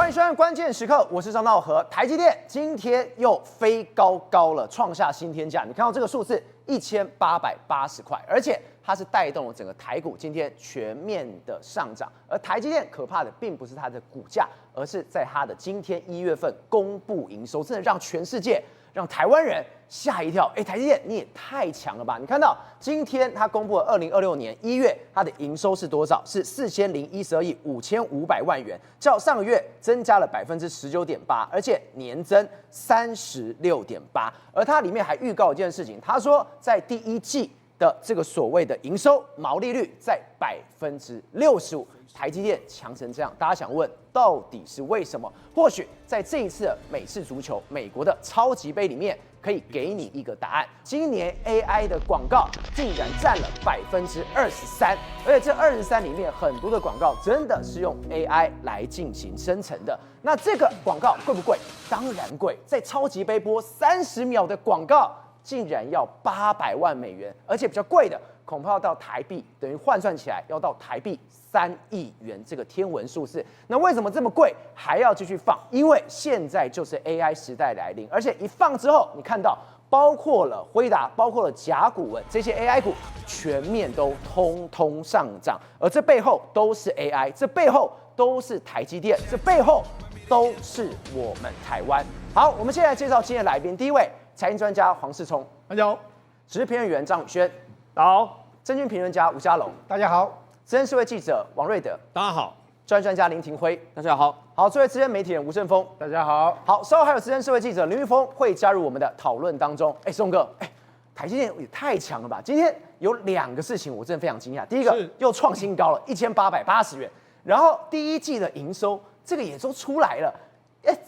欢迎收看关键时刻，我是张道和。台积电今天又飞高了，创下新天价。你看到这个数字1880块，而且它是带动了整个台股今天全面的上涨。而台积电可怕的并不是它的股价，而是在它的今天1月份公布营收，真的让全世界、让台湾人吓一跳。台积电你也太强了吧！你看到今天它公布了2026年1月它的营收是多少？是4012亿5500万元，较上个月增加了19.8%，而且年增36.8%。而它里面还预告一件事情，他说在第一季的这个所谓的营收毛利率在65%，台积电强成这样，大家想问到底是为什么？或许在这一次的美式足球美国的超级杯里面，可以给你一个答案。今年 AI 的广告竟然占了23%，而且这23%里面很多的广告真的是用 AI 来进行生成的。那这个广告贵不贵？当然贵，在超级杯播30秒的广告，竟然要800万美元，而且比较贵的恐怕要到台币，等于换算起来要到台币3亿元，这个天文数字。那为什么这么贵还要继续放？因为现在就是 AI 时代来临，而且一放之后，你看到包括了辉达、包括了甲骨文这些 AI 股，全面都通通上涨，而这背后都是 AI， 这背后都是台积电，这背后都是我们台湾。好，我们现在介绍今天的来宾，第一位财经专家黄世聪，大家好；时事评论员张宇轩，好；政经评论家吴家龙，大家好；资深社会记者王瑞德，大家好；专家林廷辉，大家好；好，作为资深媒体人吴胜峰，大家好；好，稍后还有资深社会记者林玉峰会加入我们的讨论当中。松哥，台积电也太强了吧！今天有2个事情我真的非常惊讶，第一个又创新高了1880元，然后第一季的营收这个也都出来了。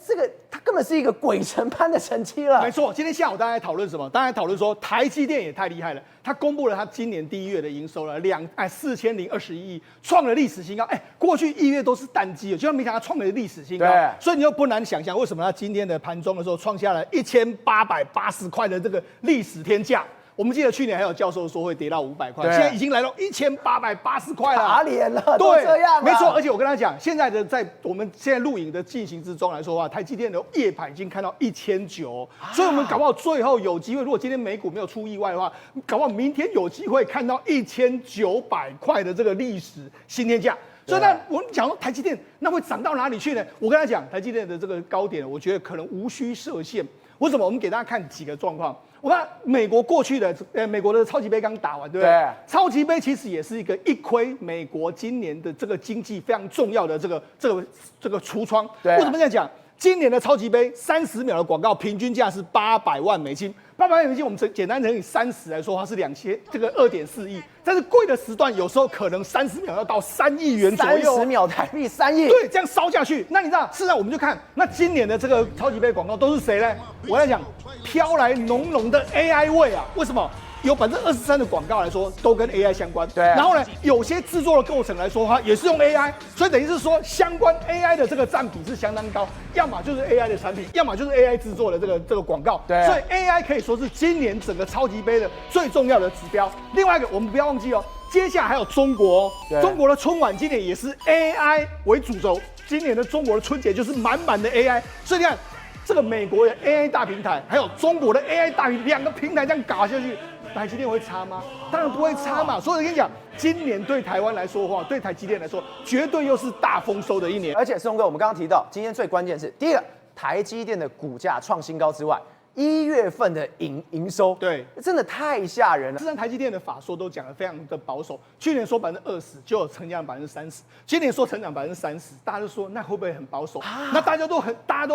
这个它根本是一个鬼神般的成绩了。没错，今天下午大家在讨论什么？大家在讨论说台积电也太厉害了，它公布了它今年第1月的营收了4021亿，创了历史新高。过去1月都是淡季，就没想到创了历史新高。对，所以你就不难想象为什么它今天的盘中的时候创下了1880块的这个历史天价。我们记得去年还有教授说会跌到500块，现在已经来到1880块了，打脸了，对，都这样了，没错。而且我跟他讲，现在的在我们现在录影的进行之中来说的话，台积电的夜盘已经看到1900，所以我们搞不好最后有机会，如果今天美股没有出意外的话，搞不好明天有机会看到1900块的这个历史新天价。所以那我们讲说台积电那会涨到哪里去呢？我跟他讲，台积电的这个高点，我觉得可能无需设限。为什么？我们给大家看几个状况。我看美国过去的美国的超级杯刚打完，对不对？对。超级杯其实也是一窥美国今年的这个经济非常重要的这个橱窗。对。为什么这样讲？今年的超级杯30秒的广告平均价是800万美金，800万美金我们简单乘以30来说，它是2.4亿。但是贵的时段有时候可能30秒要到3亿元左右，30秒台币3亿。对，这样烧下去，那你知道，事实上我们就看那今年的这个超级杯广告都是谁呢？我在讲飘来浓浓的 AI 味啊！为什么？有23%的广告来说都跟 AI 相关，对。然后呢，有些制作的构成来说的话，也是用 AI， 所以等于是说相关 AI 的这个占比是相当高，要么就是 AI 的产品，要么就是 AI 制作的这个广告，对。所以 AI 可以说是今年整个超级杯的最重要的指标。另外一个，我们不要忘记哦，接下来还有中国哦，中国的春晚今年也是 AI 为主轴，今年的中国的春节就是满满的 AI， 所以你看这个美国的 AI 大平台，还有中国的 AI 大平台，2个平台这样搞下去。台积电会差吗？当然不会差嘛。所以我跟你讲，今年对台湾来说的话，对台积电来说，绝对又是大丰收的一年。而且松哥，我们刚刚提到，今天最关键是第一个，台积电的股价创新高之外，1月份的营收，对，真的太吓人了。事实上，台积电的法说都讲得非常的保守，去年说20%，就有成长30%，今年说成长30%，大家就说那会不会很保守？那大家都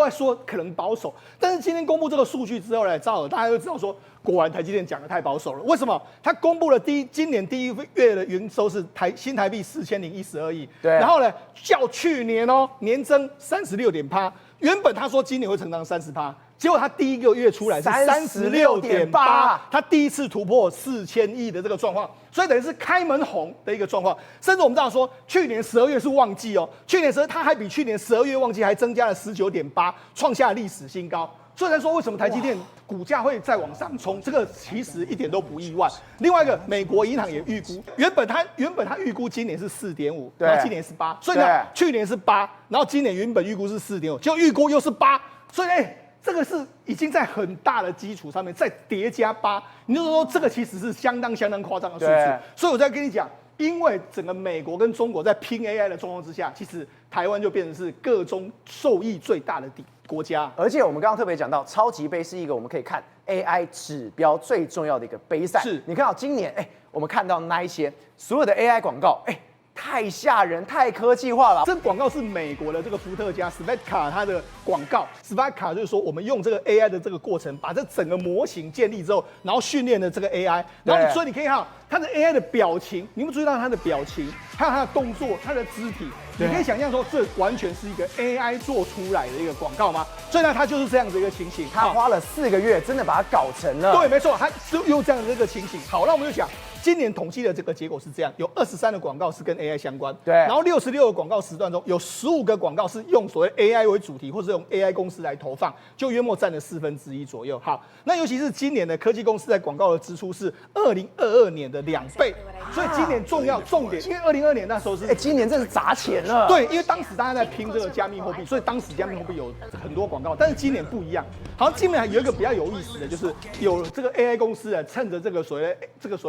在说可能保守，但是今天公布这个数据之后呢，大家就知道说，果然台积电讲得太保守了。为什么？他公布了今年第1月的营收是新台币4012亿，对，然后呢，较去年年增36.8%，原本他说今年会成长30%。结果他第1个月出来是36.8%，他第一次突破4000亿的这个状况，所以等于是开门红的一个状况。甚至我们知道说，去年12月是旺季哦，去年他还比去年12月旺季还增加了19.8%，创下历史新高。所以才说为什么台积电股价会再往上冲，这个其实一点都不意外。另外一个，美国银行也预估，原本它预估今年是4.5，然后今年是8，所以呢，去年是8，然后今年原本预估是4.5，就预估又是8，所以这个是已经在很大的基础上面再叠加8，你就说这个其实是相当夸张的数字。所以我在跟你讲，因为整个美国跟中国在拼 AI 的状况之下，其实台湾就变成是各中受益最大的国家。而且我们刚刚特别讲到，超级杯是一个我们可以看 AI 指标最重要的一个杯赛。是你看到今年，我们看到那一些所有的 AI 广告，太吓人，太科技化了。这广告是美国的这个伏特加 Svedka 它的广告。Svedka 就是说，我们用这个 AI 的这个过程，把这整个模型建立之后，然后训练的这个 AI， 然后所以你可以看到它的 AI 的表情，你有没有注意到它的表情，还有它的动作、它的肢体？你可以想象说，这完全是一个 AI 做出来的一个广告吗？所以呢，它就是这样子一个情形。他花了4个月，真的把它搞成了。对，没错，它就用这样的一个情形。好，那我们就讲。今年统计的这个结果是这样，有23的广告是跟 AI 相关，对，然后66个广告时段中有15个广告是用所谓 AI 为主题，或者用 AI 公司来投放，就约莫占了1/4左右。好，那尤其是今年的科技公司在广告的支出是2022年的2倍，所以今年重点，因为2022年那时候是，今年真是砸钱了。对，因为当时大家在拼这个加密货币，所以当时加密货币有很多广告，但是今年不一样。好，今年有一个比较有意思的，就是有这个 AI 公司趁着这个所谓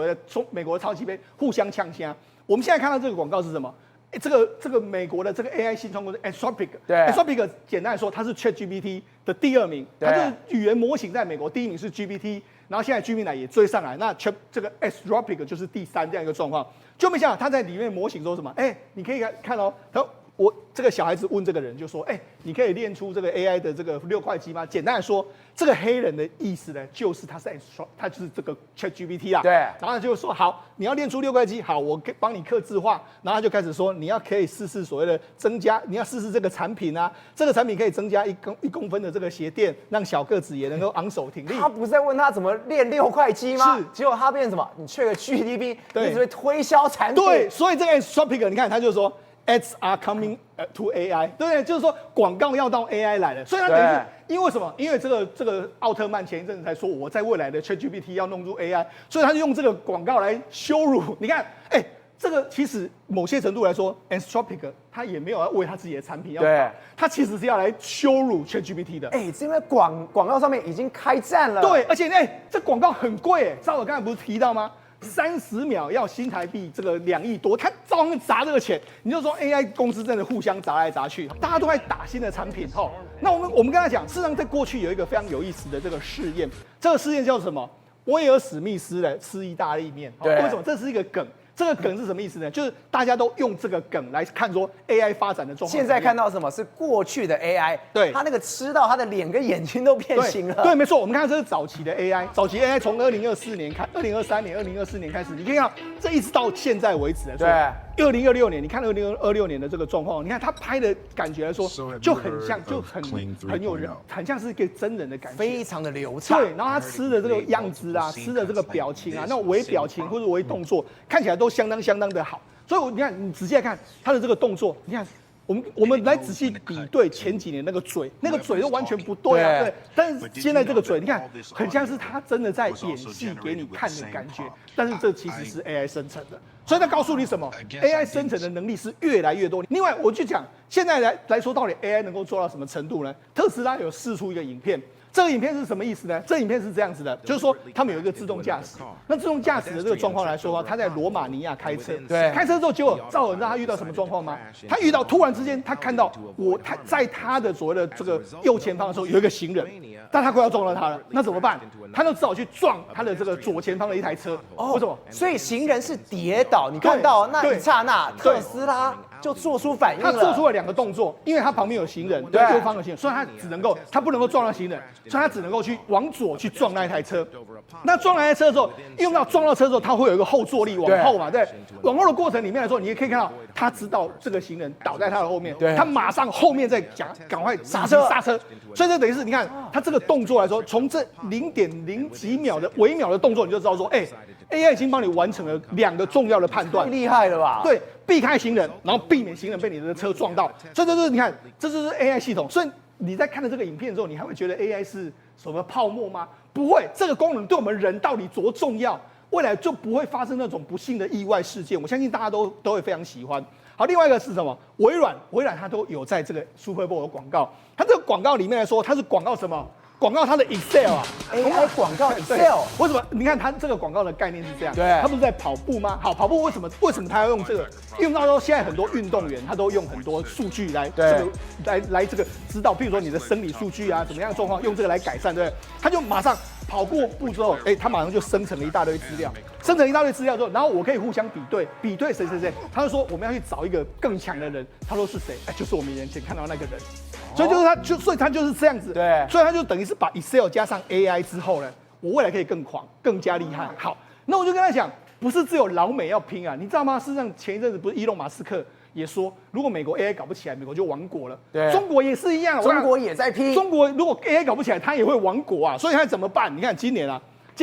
的美国的超级杯互相呛虾。我们现在看到这个广告是什么？这个美国的这个 AI 新创公司 Anthropic， 对 ，Anthropic 简单来说，它是 ChatGPT 的第2名，它这个语言模型在美国第1名是 GPT， 然后现在 Gemini 也追上来，那这个 Anthropic 就是第3这样一个状况。就没想到他在里面模型说什么？你可以看哦，我这个小孩子问这个人就说：“你可以练出这个 AI 的这个6块肌吗？”简单来说，这个黑人的意思呢，就是他就是这个 ChatGPT 啊。对。然后他就说：“好，你要练出6块肌，好，我帮你客制化。”然后他就开始说：“你要可以试试所谓的增加，你要试试这个产品啊，这个产品可以增加1公分的这个鞋垫，让小个子也能够昂首挺立。”他不是在问他怎么练6块肌吗？是。结果他变成什么？你缺个 GDP， 对，你只会推销产品。对，所以这个 Anthropic 你看他就说。Ads are coming to AI， 对不对？就是说广告要到 AI 来了，所以它等于是因为什么？因为这个奥特曼前一阵子才说我在未来的 ChatGPT 要弄入 AI， 所以他就用这个广告来羞辱。你看，这个其实某些程度来说 ，Anthropic 他也没有要为他自己的产品要搞，他其实是要来羞辱 ChatGPT 的。是因为广告上面已经开战了。对，而且这广告很贵照我刚才不是提到吗？30秒要新台币这个2亿多，他照样砸这个钱，你就说 AI 公司真的互相砸来砸去，大家都在打新的产品哈。那我们跟他讲，事实上在过去有一个非常有意思的这个试验，这个试验叫什么？威尔史密斯来吃意大利面，为什么？这是一个梗。这个梗是什么意思呢？就是大家都用这个梗来看说 AI 发展的状况。现在看到什么是过去的 AI？ 对，他那个吃到他的脸跟眼睛都变形了。对，没错。我们看这是早期的 AI， 早期 AI 从2023年2023年、2024年开始，你可以看到这一直到现在为止对。2026年，你看2026年的这个状况，你看他拍的感觉来说，就很像，就很有人，很像是一个真人的感觉，非常的流畅。对，然后他吃的这个样子啊，吃的这个表情啊，那种微表情或者微动作，看起来都相当的好。所以你看，你仔细来看他的这个动作，你看。我们来仔细比对前几年那个嘴都完全不对啊，对。但是现在这个嘴，你看很像是他真的在演戏给你看的感觉，但是这其实是 AI 生成的，所以它告诉你什么 ？AI 生成的能力是越来越多。另外，我就讲现在来说，到底 AI 能够做到什么程度呢？特斯拉有释出一个影片。这个影片是什么意思呢？这个影片是这样子的，就是说他们有一个自动驾驶。那自动驾驶的这个状况来说他在罗马尼亚开车，对，开车之后，结果赵文让他遇到什么状况吗？他遇到突然之间，他看到他在他的所谓的这个右前方的时候有一个行人，但他快要撞到他了，那怎么办？他就只好去撞他的这个左前方的一台车。为什么？所以行人是跌倒，你看到那一刹那，特斯拉就做出反应了。他做出了2个动作，因为他旁边有行人，对，右方有行人，所以他不能够撞到行人，所以他只能够去往左去撞那一台车。那撞那台车之后，用到撞到车之后，它会有一个后坐力往后嘛，对，往后的过程里面来说，你也可以看到，他知道这个行人倒在他的后面，他马上后面再赶快刹车，所以这等于是你看他这个动作来说，从这0.0几秒的微秒的动作，你就知道说，AI 已经帮你完成了2个重要的判断，太厉害了吧？对，避开行人，然后避免行人被你的车撞到，所以这就是你看，这就是 AI 系统。所以你在看了这个影片之后，你还会觉得 AI 是什么泡沫吗？不会，这个功能对我们人到底多重要？未来就不会发生那种不幸的意外事件。我相信大家都会非常喜欢。好，另外一个是什么？微软它都有在这个 Super Bowl 的广告，它这个广告里面来说，它是广告什么？广告它的 Excel 啊 ，AI 广告 Excel， 为什么？你看它这个广告的概念是这样，对，它不是在跑步吗？好，跑步为什么它要用这个？因为到时候现在很多运动员他都用很多数据来这个知道，譬如说你的生理数据啊，怎么样的状况，用这个来改善，对不对？他就马上跑过步之后，他马上就生成了一大堆资料，生成一大堆资料之后，然后我可以互相比对谁，他就说我们要去找一个更强的人，他说是谁？就是我们眼前看到那个人。所以所以他就是这样子，对，所以他就等于是把 Excel 加上 AI 之后呢，我未来可以更狂，更加厉害。好，那我就跟他讲，不是只有老美要拼啊，你知道吗？事实上前一阵子不是伊隆马斯克也说，如果美国 AI 搞不起来，美国就亡国了。对，中国也是一样，中国也在拼。中国如果 AI 搞不起来，他也会亡国啊。所以他怎么办？你看今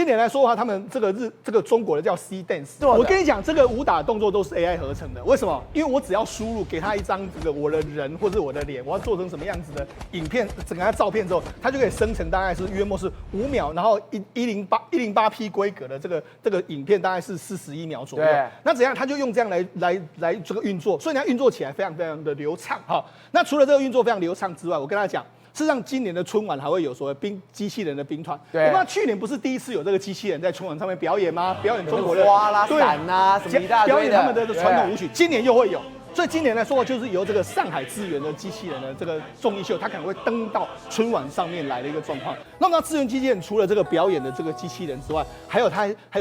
年来说的话，他们这个中国的叫 C Dance， 我跟你讲，这个武打动作都是 AI 合成的。为什么？因为我只要输入给他一张这个我的人或者我的脸，我要做成什么样子的影片，整个照片之后，它就可以生成大概是约莫是5秒，然后108P 规格的这个影片大概是41秒左右。那怎样？他就用这样来这个运作，所以它运作起来非常非常的流畅。好，那除了这个运作非常流畅之外，我跟他讲。事实上，今年的春晚还会有所谓机器人的兵团。对，那去年不是第一次有这个机器人在春晚上面表演吗？表演中国的花啦、伞啊，什么一大堆的，表演他们的传统舞曲。今年又会有。所以今年来说，就是由这个上海资源的机器人的这个综艺秀，它可能会登到春晚上面来的一个状况。那么资源机器人除了这个表演的这个机器人之外，还有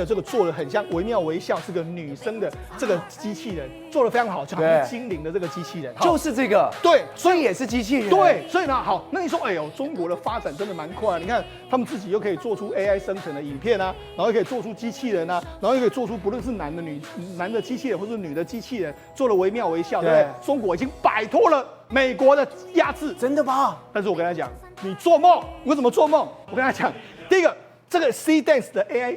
这个做的很像惟妙惟肖，是个女生的这个机器人，做的非常好，就好像精灵的这个机器人，就是这个。对，所以也是机器人。对，所以呢，好，那你说，哎呦，中国的发展真的蛮快。你看，他们自己又可以做出 AI 生成的影片啊，然后又可以做出机器人啊，然后又可以做出不论是男的机器人或是女的机器人，做的惟妙惟肖，对不对？中国已经摆脱了美国的压制，真的吗？但是我跟他讲，你做梦，为什么做梦？我跟他讲，第一个，这个 C Dance 的 AI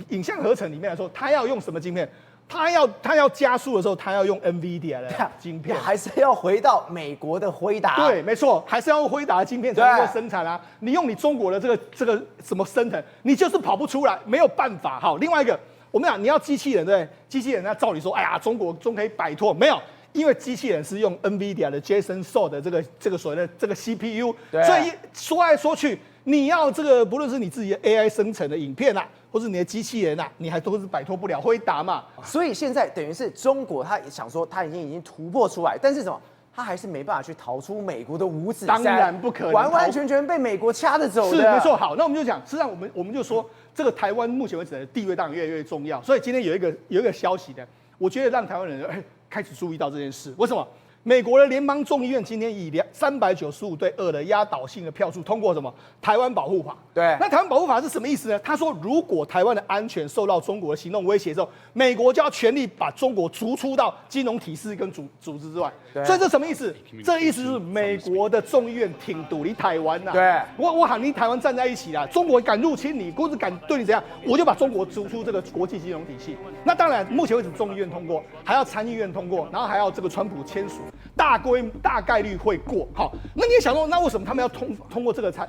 影像合成里面来说，它要用什么晶片？它要加速的时候，它要用 NVIDIA 的晶片，还是要回到美国的辉达？对，没错，还是要用辉达的晶片才能够生产啊。你用你中国的这个什么生成，你就是跑不出来，没有办法。好，另外一个，我们讲你要机器人，对不对？机器人那照理说，哎呀，中国可以摆脱，没有。因为机器人是用 NVIDIA 的 Jetson Soul 的这个所谓的这个 CPU， 所以说来说去，你要这个不论是你自己的 AI 生成的影片啊，或是你的机器人啊，你还都是摆脱不了辉达嘛。所以现在等于是中国，他想说他已经突破出来，但是什么？他还是没办法去逃出美国的五指山，当然不可能，完完全全被美国掐着走的。是没错。好，那我们就讲，实际上我们就说，这个台湾目前为止的地位当然越来越重要。所以今天有一个消息呢，我觉得让台湾人开始注意到这件事。为什么？美国的联邦众议院今天以395对2的压倒性的票数通过什么台湾保护法？对，那台湾保护法是什么意思呢？他说，如果台湾的安全受到中国的行动威胁之后，美国就要全力把中国逐出到金融体系跟组织之外。所以这什么意思？这意思是美国的众议院挺独立台湾呐。对，我喊你台湾站在一起啦，中国敢入侵你，或者敢对你怎样，我就把中国逐出这个国际金融体系。那当然，目前为止众议院通过，还要参议院通过，然后还要这个川普签署。大概率会过。好，那你也想说，那为什么他们要通过这个法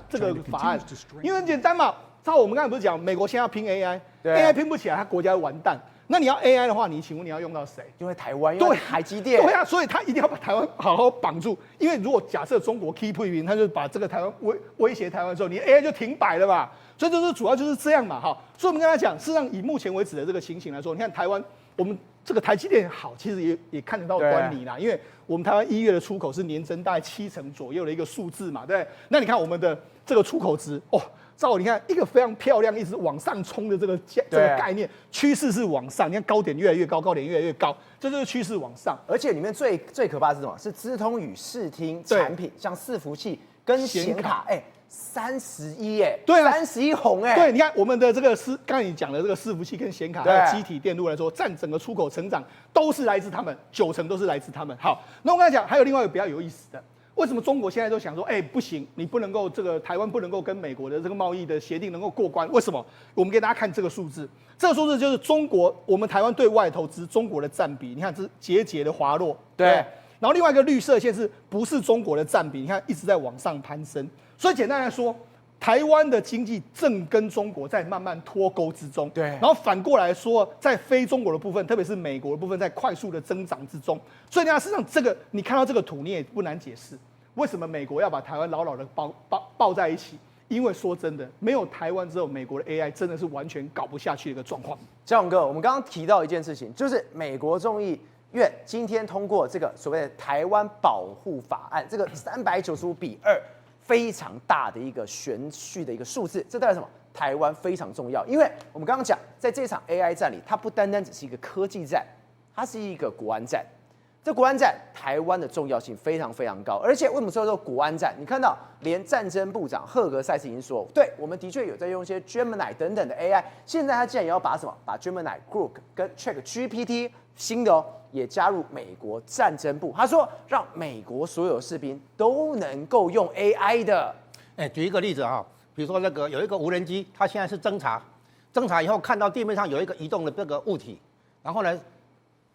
案？因为很简单嘛，照我们刚才不是讲，美国现在要拼 AI 拼不起来，他国家会完蛋。那你要 AI 的话，请问你要用到谁？因为台湾，因为台积电。对啊，所以他一定要把台湾好好绑住。因为如果假设中国 keep 不赢，他就把这个台湾威胁台湾之后，你 AI 就停摆了嘛。所以主要就是这样嘛。哈，所以我们跟他讲，事实上以目前为止的这个情形来说，你看台湾，我们这个台积电好，其实也看得到端倪啦。因为我们台湾1月的出口是年增大概70%左右的一个数字嘛，对不对？那你看我们的这个出口值哦。照你看，一个非常漂亮、一直往上冲的这个概念，趋势是往上。你看高点越来越高，高点越来越高，这就是趋势往上。而且里面最可怕的是什么？是资通与视听产品，像伺服器跟显卡，31对，31红对，你看我们的这个刚才你讲的这个伺服器跟显卡，还有机体电路来说，占整个出口成长都是来自他们，90%都是来自他们。好，那我跟他讲，还有另外一个比较有意思的。为什么中国现在都想说，不行，你不能够台湾不能够跟美国的这个贸易的协定能够过关？为什么？我们给大家看这个数字，这个数字就是我们台湾对外投资中国的占比。你看这节节的滑落，对，然后另外一个绿色线是不是中国的占比？你看一直在往上攀升。所以简单来说，台湾的经济正跟中国在慢慢脱钩之中。对。然后反过来说，在非中国的部分，特别是美国的部分，在快速的增长之中。所以呢，事实上这个你看到这个图，你也不难解释为什么美国要把台湾牢牢的抱在一起。因为说真的，没有台湾之后，美国的 AI 真的是完全搞不下去的一个状况。嘉勇哥，我们刚刚提到一件事情，就是美国众议院今天通过这个所谓的台湾保护法案，这个395-2，非常大的一个悬序的一个数字，这代表什么？台湾非常重要，因为我们刚刚讲，在这场 AI 战里，它不单单只是一个科技战，它是一个国安战。这国安战，台湾的重要性非常非常高，而且为什么说这国安战？你看到连战争部长赫格塞斯已经说，对我们的确有在用一些 Gemini 等等的 AI， 现在他竟然也要把什么，把 Gemini、Grok 跟 ChatGPT 新的也加入美国战争部，他说让美国所有士兵都能够用 AI 的。举一个例子啊，比如说那个有一个无人机，它现在是侦查以后看到地面上有一个移动的这个物体，然后呢，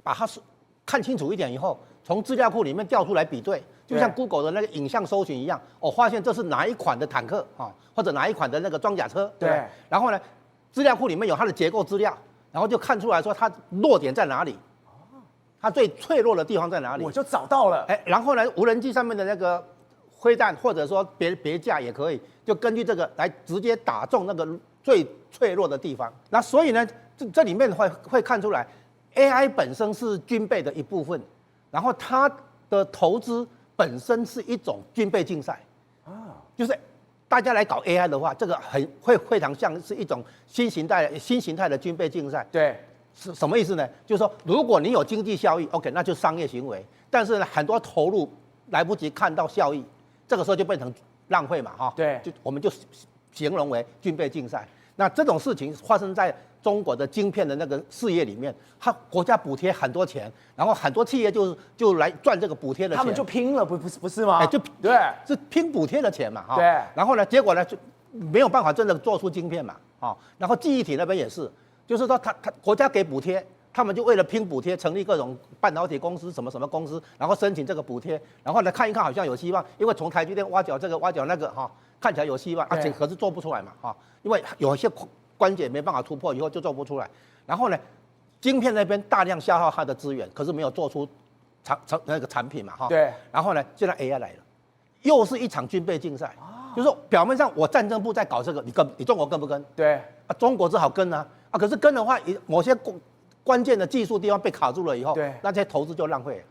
把它看清楚一点以后，从资料库里面调出来比对，就像 Google 的那个影像搜寻一样，发现这是哪一款的坦克啊，或者哪一款的那个装甲车，对。然后呢，资料库里面有它的结构资料，然后就看出来说它弱点在哪里，它最脆弱的地方在哪里，我就找到了。然后呢，无人机上面的那个飞弹或者说别架也可以，就根据这个来直接打中那个最脆弱的地方。那所以呢，这里面会看出来。AI 本身是军备的一部分，然后它的投资本身是一种军备竞赛啊，就是大家来搞 AI 的话，这个非常像是一种新形态的军备竞赛。对，是什么意思呢？就是说，如果你有经济效益 ，OK， 那就是商业行为，但是呢，很多投入来不及看到效益，这个时候就变成浪费嘛，哈。对，我们就形容为军备竞赛。那这种事情发生在中国的晶片的那个事业里面，国家补贴很多钱，然后很多企业就来赚这个补贴的钱，他们就拼了，不是吗？对，是拼补贴的钱嘛，哈。对。然后呢，结果呢就没有办法真的做出晶片嘛，然后记忆体那边也是，就是说他国家给补贴，他们就为了拼补贴，成立各种半导体公司什么公司，然后申请这个补贴，然后呢看一看好像有希望，因为从台积电挖角这个挖角那个看起来有希望，而且可是做不出来嘛，因为有一些关节没办法突破，以后就做不出来。然后呢，晶片那边大量消耗它的资源，可是没有做出那个产品嘛，对。然后呢，现在 AI 来了，又是一场军备竞赛，就是说表面上我战争部在搞这个，你中国跟不跟？对。中国只好跟啊，可是跟的话，某些关键的技术地方被卡住了以后，对，那这些投资就浪费了。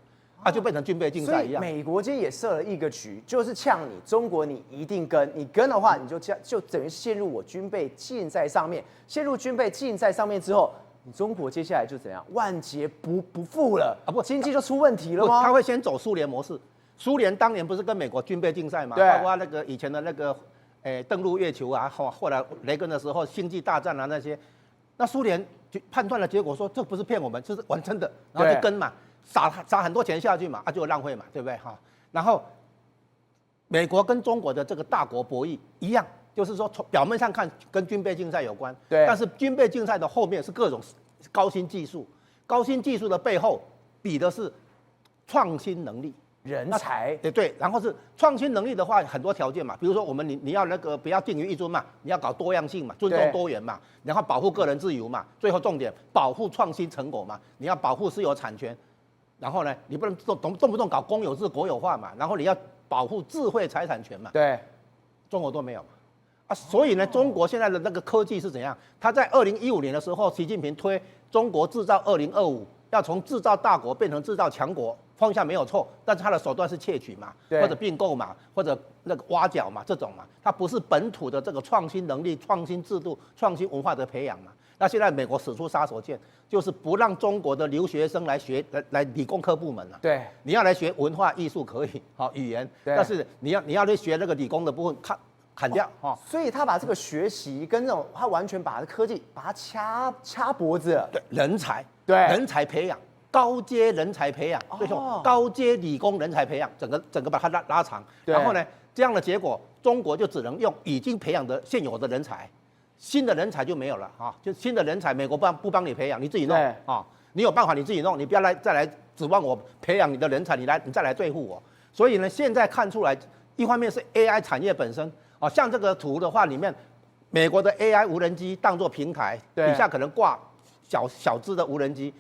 就变成军备竞赛一样。所以美国今天也设了一个局，就是呛你，中国你一定跟，你跟的话，你就等于陷入我军备竞赛上面，陷入军备竞赛上面之后，你中国接下来就怎样，万劫不复了啊！不，经济就出问题了吗？他会先走苏联模式。苏联当年不是跟美国军备竞赛嘛？对，包括那个以前的那个，登陆月球啊，后来雷根的时候星际大战啊那些，那苏联就判断的结果说这不是骗我们，这是玩真的，然后就跟嘛。撒很多钱下去嘛，就浪费嘛，对不对哈？然后美国跟中国的这个大国博弈一样，就是说从表面上看跟军备竞赛有关，对。但是军备竞赛的后面是各种高新技术，高新技术的背后比的是创新能力、人才。对，然后是创新能力的话，很多条件嘛，比如说你要那个不要定于一尊嘛，你要搞多样性嘛，尊重多元嘛，然后保护个人自由嘛，最后重点保护创新成果嘛，你要保护私有产权。然后呢，你不能动不动搞公有制国有化嘛，然后你要保护智慧财产权嘛。对，中国都没有嘛。所以呢，中国现在的那个科技是怎样？他在2015年的时候，习近平推中国制造2025，要从制造大国变成制造强国，方向没有错，但是他的手段是窃取嘛，或者并购嘛，或者那个挖角嘛，这种嘛，它不是本土的这个创新能力、创新制度、创新文化的培养嘛。那现在美国使出杀手锏，就是不让中国的留学生来理工科部门了。对，你要来学文化艺术可以，语言，但是你要去学那个理工的部分，砍掉。所以他把这个学习跟那种，他完全把科技把它掐脖子了。对，人才，对，人才培养，高阶人才培养，所以说高阶理工人才培养，整个把它拉长。然后呢，这样的结果，中国就只能用已经培养的现有的人才。新的人才就没有了就新的人才，美国不帮你培养，你自己弄你有办法你自己弄，你不要再来指望我培养你的人才，你再来对付我。所以呢，现在看出来，一方面是 AI 产业本身，像这个图的话，里面美国的 AI 无人机当作平台，底下可能挂小只的无人机，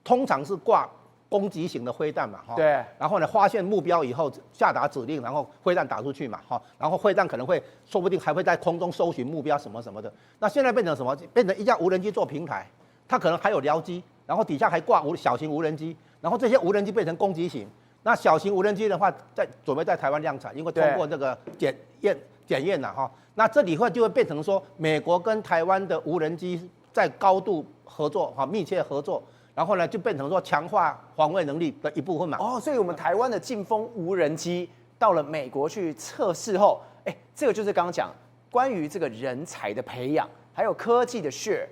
通常是挂攻击型的飞弹嘛，对。然后呢，发现目标以后下达指令，然后飞弹打出去嘛，然后飞弹可能会说不定还会在空中搜寻目标什么什么的。那现在变成什么？变成一架无人机做平台，它可能还有僚机，然后底下还挂小型无人机，然后这些无人机变成攻击型。那小型无人机的话，准备在台湾量产，因为通过这个检验了哈。那这里就会变成说，美国跟台湾的无人机在高度合作密切合作。然后呢，就变成说强化防卫能力的一部分嘛。所以我们台湾的劲风无人机到了美国去测试后，这个就是刚刚讲关于这个人才的培养，还有科技的 share，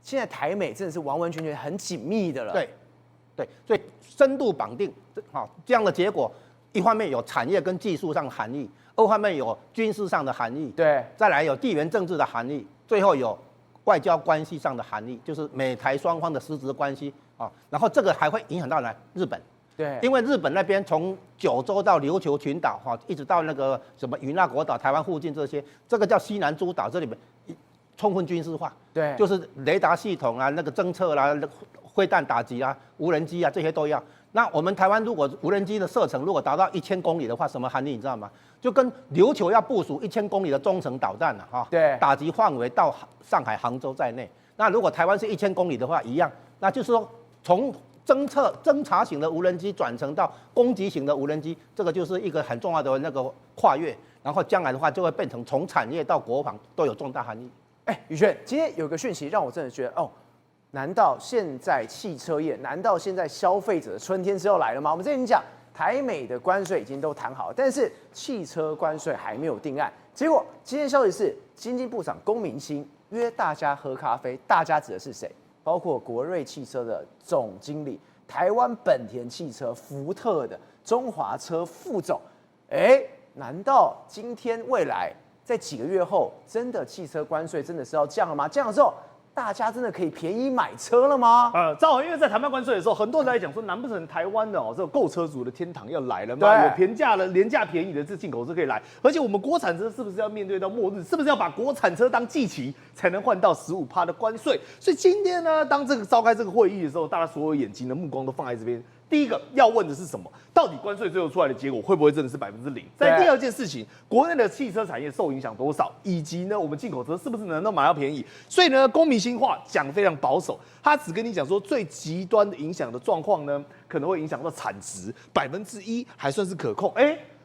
现在台美真的是完完全全很紧密的了。对，所以深度绑定，这样的结果，一方面有产业跟技术上的含义，二方面有军事上的含义，对，再来有地缘政治的含义，最后有外交关系上的含义，就是美台双方的实质关系然后这个还会影响到日本，对，因为日本那边从九州到琉球群岛一直到那个什么与那国岛、台湾附近这些，这个叫西南诸岛，这里面充分军事化，对，就是雷达系统啊、那个侦测啦、飞弹打击啊、无人机啊这些都要。那我们台湾如果无人机的射程如果达到1000公里的话，什么含义你知道吗？就跟琉球要部署1000公里的中程导弹对，打击范围到上海、杭州在内。那如果台湾是1000公里的话，一样，那就是说从侦察型的无人机转成到攻击型的无人机，这个就是一个很重要的那个跨越。然后将来的话，就会变成从产业到国防都有重大含义。宇轩，今天有个讯息让我真的觉得难道现在汽车业，难道现在消费者的春天是要来了吗？我们之前讲台美的关税已经都谈好了，但是汽车关税还没有定案。结果今天消息是，经济部长龚明鑫约大家喝咖啡，大家指的是谁？包括国瑞汽车的总经理、台湾本田汽车、福特的中华车副总。难道今天未来在几个月后，真的汽车关税真的是要降了吗？降了之后，大家真的可以便宜买车了吗？正好因为在谈判关税的时候，很多人在讲说，难不成台湾的这个购车族的天堂要来了吗？有廉价便宜的这进口车可以来，而且我们国产车是不是要面对到末日？是不是要把国产车当祭旗，才能换到15%的关税？所以今天呢，当这个召开这个会议的时候，大家所有眼睛的目光都放在这边。第一个要问的是什么？到底关税最后出来的结果会不会真的是0%？在第二件事情，国内的汽车产业受影响多少，以及呢，我们进口车是不是能够买到便宜？所以呢，龚明鑫话讲得非常保守，他只跟你讲说最极端的影响的状况呢，可能会影响到产值1%，还算是可控。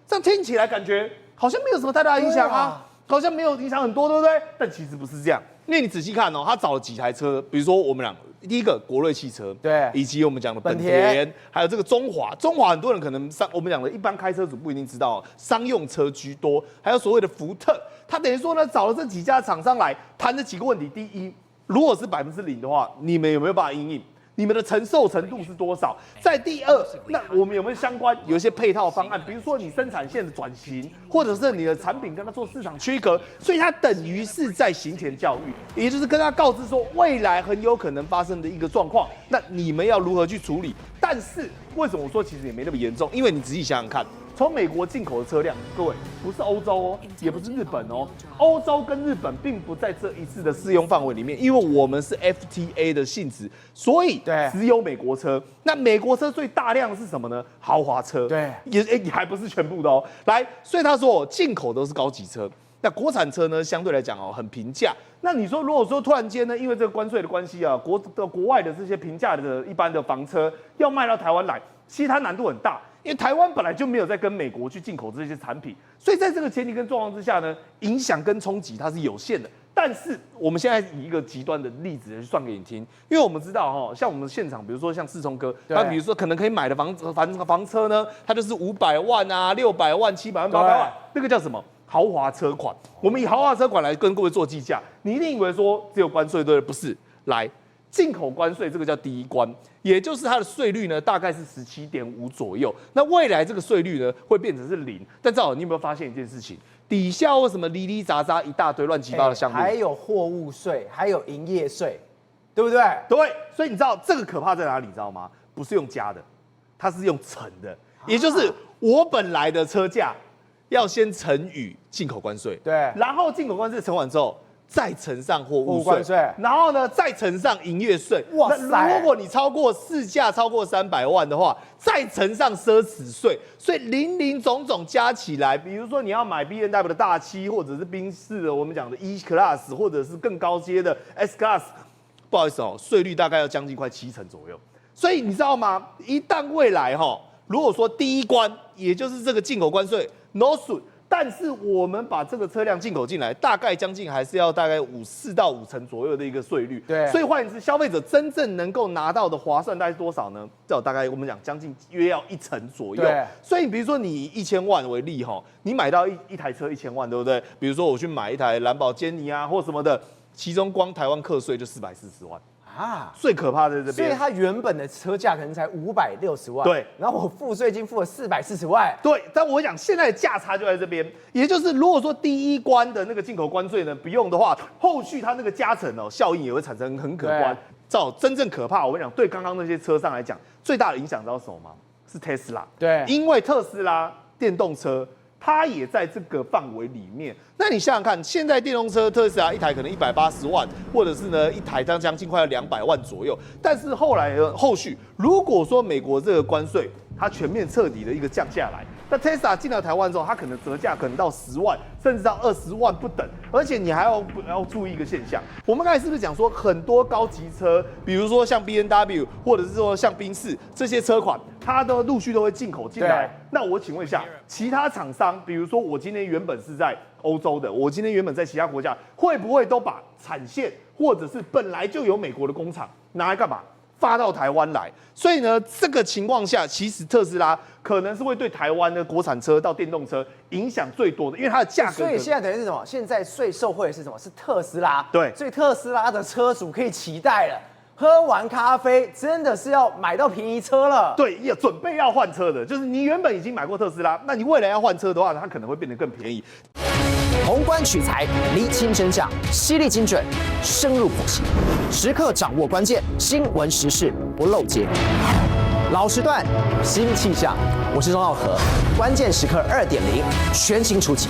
这样听起来感觉好像没有什么太大的影响啊，好像没有影响很多，对不对？但其实不是这样，因为你仔细看他找了几台车，比如说我们俩。第一个国瑞汽车，对，以及我们讲的本田，还有这个中华很多人可能我们讲的一般开车主不一定知道，商用车居多，还有所谓的福特，他等于说呢找了这几家厂商来谈这几个问题。第一，如果是0%的话，你们有没有办法因应？你们的承受程度是多少？在第二，那我们有没有相关有一些配套方案？比如说你生产线的转型，或者是你的产品跟它做市场区隔，所以它等于是在行前教育，也就是跟他告知说未来很有可能发生的一个状况，那你们要如何去处理？但是为什么我说其实也没那么严重？因为你仔细想想看。从美国进口的车辆，各位不是欧洲也不是日本欧洲跟日本并不在这一次的适用范围里面，因为我们是 FTA 的性质，所以只有美国车。那美国车最大量的是什么呢？豪华车，也还不是全部的来，所以他说进口都是高级车。那国产车呢，相对来讲很平价。那你说，如果说突然间呢，因为这个关税的关系国外的这些平价的一般的房车要卖到台湾来，其实它难度很大。因为台湾本来就没有在跟美国去进口这些产品，所以在这个前提跟状况之下呢，影响跟冲击它是有限的。但是我们现在以一个极端的例子去算给你听，因为我们知道像我们现场，比如说像世聪哥，他比如说可能可以买的房车呢，它就是500万啊、600万、700万、800万，那个叫什么？豪华车款。我们以豪华车款来跟各位做计价，你一定以为说只有关税，对不对？不是，来。进口关税这个叫第一关，也就是它的税率呢，大概是17.5左右。那未来这个税率呢，会变成是0。但正好你有没有发现一件事情？底下为什么哩哩杂杂一大堆乱七八糟的项目？还有货物税，还有营业税。对不对？对，所以你知道这个可怕在哪里？你知道吗？不是用加的，它是用乘的，也就是我本来的车价要先乘以进口关税，对然后进口关税乘完之后。再乘上货物关税，然后呢，再乘上营业税。哇塞！那如果你市价超过300万的话，再乘上奢侈税，所以林林总总加起来，比如说你要买 B&W 的大7，或者是宾士的我们讲的 E Class， 或者是更高阶的 S Class， 不好意思哦，税率大概要将近快70%左右。所以你知道吗？一旦未来如果说第一关，也就是这个进口关税 no 损。但是我们把这个车辆进口进来，大概将近还是要大概4到5成左右的一个税率。对，所以换言之，消费者真正能够拿到的划算大概是多少呢？至少大概我们讲将近约要1成左右。对，所以比如说你以1000万为例你买到一台车1000万，对不对？比如说我去买一台兰博基尼啊或什么的，其中光台湾课税就440万。啊，最可怕的在这边，所以它原本的车价可能才560万，对，然后我付税金付了440万，对，但我讲现在的价差就在这边，也就是如果说第一关的那个进口关税呢不用的话，后续它那个加成效应也会产生很可观。照真正可怕，我跟你讲，对刚刚那些车上来讲，最大的影响知道什么吗？是特斯拉，对，因为特斯拉电动车。它也在这个范围里面。那你想想看，现在电动车特斯拉一台可能180万，或者是呢一台将近快要200万左右。但是后续如果说美国这个关税它全面彻底的一个降下来，那 Tesla 进到台湾之后，它可能折价可能到10万，甚至到20万不等。而且你还要注意一个现象，我们刚才是不是讲说很多高级车，比如说像 B&W 或者是说像宾士这些车款，它都陆续都会进口进来。那我请问一下，其他厂商，比如说我今天原本是在欧洲的，我今天原本在其他国家，会不会都把产线或者是本来就有美国的工厂拿来干嘛？发到台湾来，所以呢，这个情况下，其实特斯拉可能是会对台湾的国产车到电动车影响最多的，因为它的价格。所以现在等于是什么？现在最受惠的是什么？是特斯拉。对，所以特斯拉的车主可以期待了，喝完咖啡真的是要买到便宜车了。对，也准备要换车的，就是你原本已经买过特斯拉，那你未来要换车的话，它可能会变得更便宜。宏观取材，厘清真相，犀利精准，深入剖析，时刻掌握关键，新闻时事不漏接。老时段，新气象，我是钟浩和，关键时刻2.0，全新出击。